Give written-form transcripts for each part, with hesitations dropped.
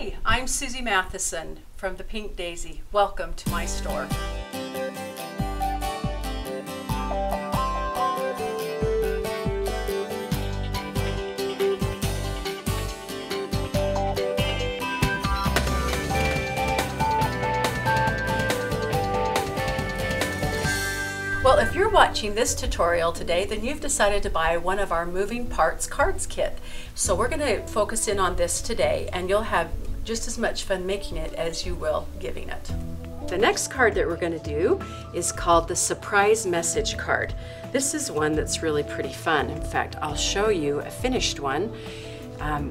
Hi, I'm Susie Matheson from the Pink Daisy. Welcome to my store. Well, if you're watching this tutorial today, then you've decided to buy one of our Moving Parts Cards Kit. So we're going to focus in on this today, and you'll have just as much fun making it as you will giving it. The next card that we're going to do is called the Surprise Message Card. This is one that's really pretty fun. In fact, I'll show you a finished one.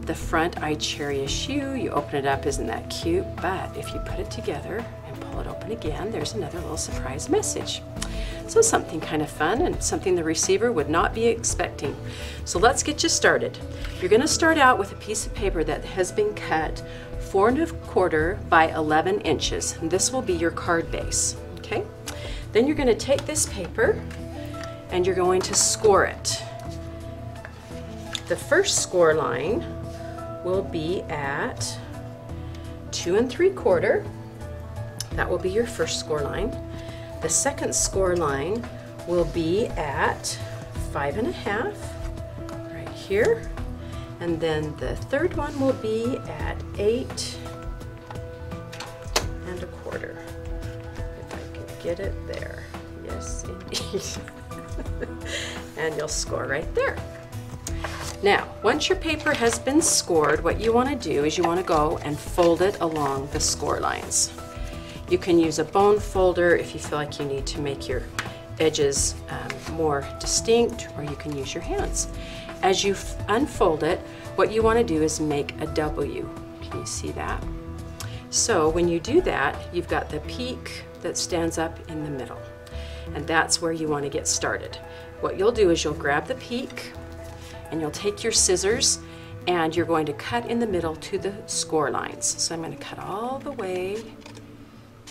The front, I cherish you. You open it up, isn't that cute? But if you put it together and pull it open again, there's another little surprise message. So something kind of fun and something the receiver would not be expecting. So let's get you started. You're going to start out with a piece of paper that has been cut 4 1/4 by 11 inches. And this will be your card base. Okay? Then you're going to take this paper and you're going to score it. The first score line will be at 2 3/4. That will be your first score line. The second score line will be at 5 1/2 right here. And then the third one will be at 8 1/4. If I can get it there. Yes, indeed. And you'll score right there. Now, once your paper has been scored, what you want to do is you want to go and fold it along the score lines. You can use a bone folder if you feel like you need to make your edges more distinct, or you can use your hands. As you unfold it, what you want to do is make a W. Can you see that? So when you do that, you've got the peak that stands up in the middle, and that's where you want to get started. What you'll do is you'll grab the peak and you'll take your scissors and you're going to cut in the middle to the score lines. So I'm going to cut all the way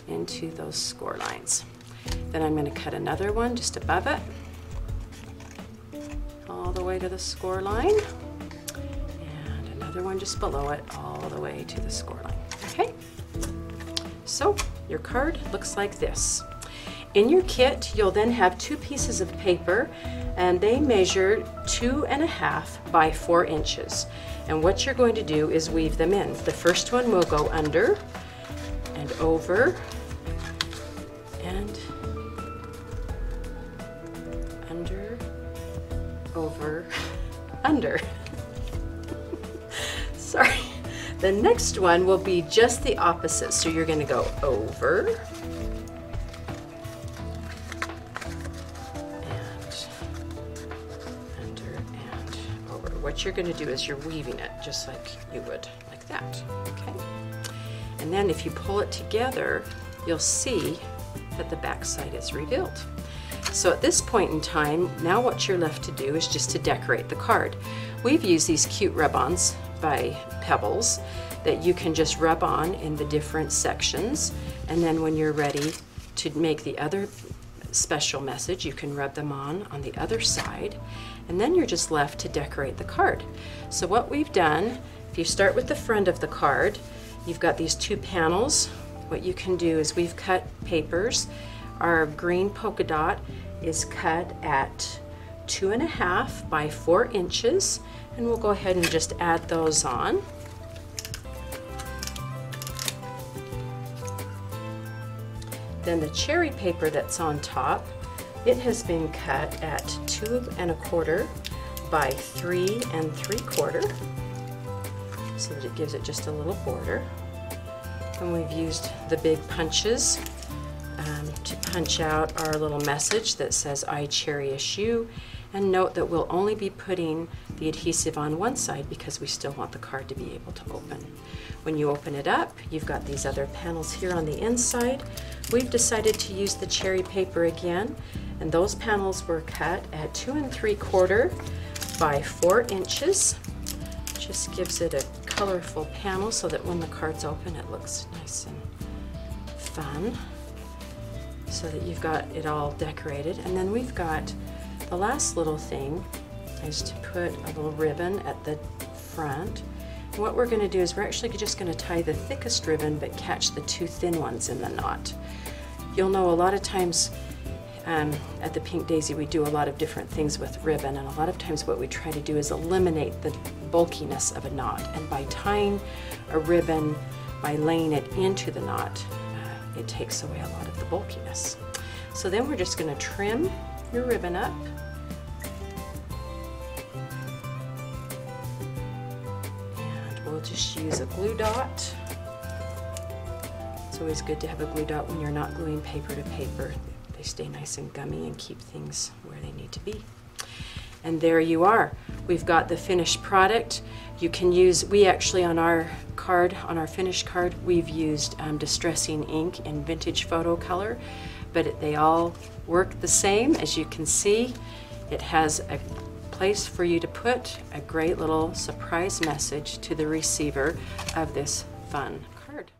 into those score lines. Then I'm going to cut another one just above it, all the way to the score line, and another one just below it, all the way to the score line. Okay? So your card looks like this. In your kit, you'll then have 2 pieces of paper, and they measure 2 1/2 by 4 inches. And what you're going to do is weave them in. The first one will go under and over and under, over, under. Sorry. The next one will be just the opposite. So you're going to go over and under and over. What you're going to do is you're weaving it just like you would, like that. Okay? And then if you pull it together, you'll see that the back side is revealed. So at this point in time, now what you're left to do is just to decorate the card. We've used these cute rub-ons by Pebbles that you can just rub on in the different sections, and then when you're ready to make the other special message, you can rub them on the other side, and then you're just left to decorate the card. So what we've done, if you start with the front of the card, you've got these 2 panels. What you can do is we've cut papers. Our green polka dot is cut at 2 1/2 by 4 inches, and we'll go ahead and just add those on. Then the cherry paper that's on top, it has been cut at 2 1/4 by 3 3/4, so that it gives it just a little border. And we've used the big punches to punch out our little message that says, I cherish you. And note that we'll only be putting the adhesive on one side because we still want the card to be able to open. When you open it up, you've got these other panels here on the inside. We've decided to use the cherry paper again, and those panels were cut at 2 3/4 by 4 inches. Just gives it a colorful panel so that when the card's open, it looks nice and fun, so that you've got it all decorated. And then we've got the last little thing is to put a little ribbon at the front What we're going to do is we're actually just going to tie the thickest ribbon but catch the two thin ones in the knot. You'll know a lot of times at the Pink Daisy we do a lot of different things with ribbon, and a lot of times what we try to do is eliminate the bulkiness of a knot, and by tying a ribbon, by laying it into the knot, it takes away a lot of the bulkiness. So then we're just going to trim your ribbon up. And we'll just use a glue dot. It's always good to have a glue dot when you're not gluing paper to paper. They stay nice and gummy and keep things where they need to be. And there you are. We've got the finished product. You can use, we actually on our card, on our finished card, we've used Distressing Ink in Vintage Photo Color, but they all work the same. As you can see, it has a place for you to put a great little surprise message to the receiver of this fun card.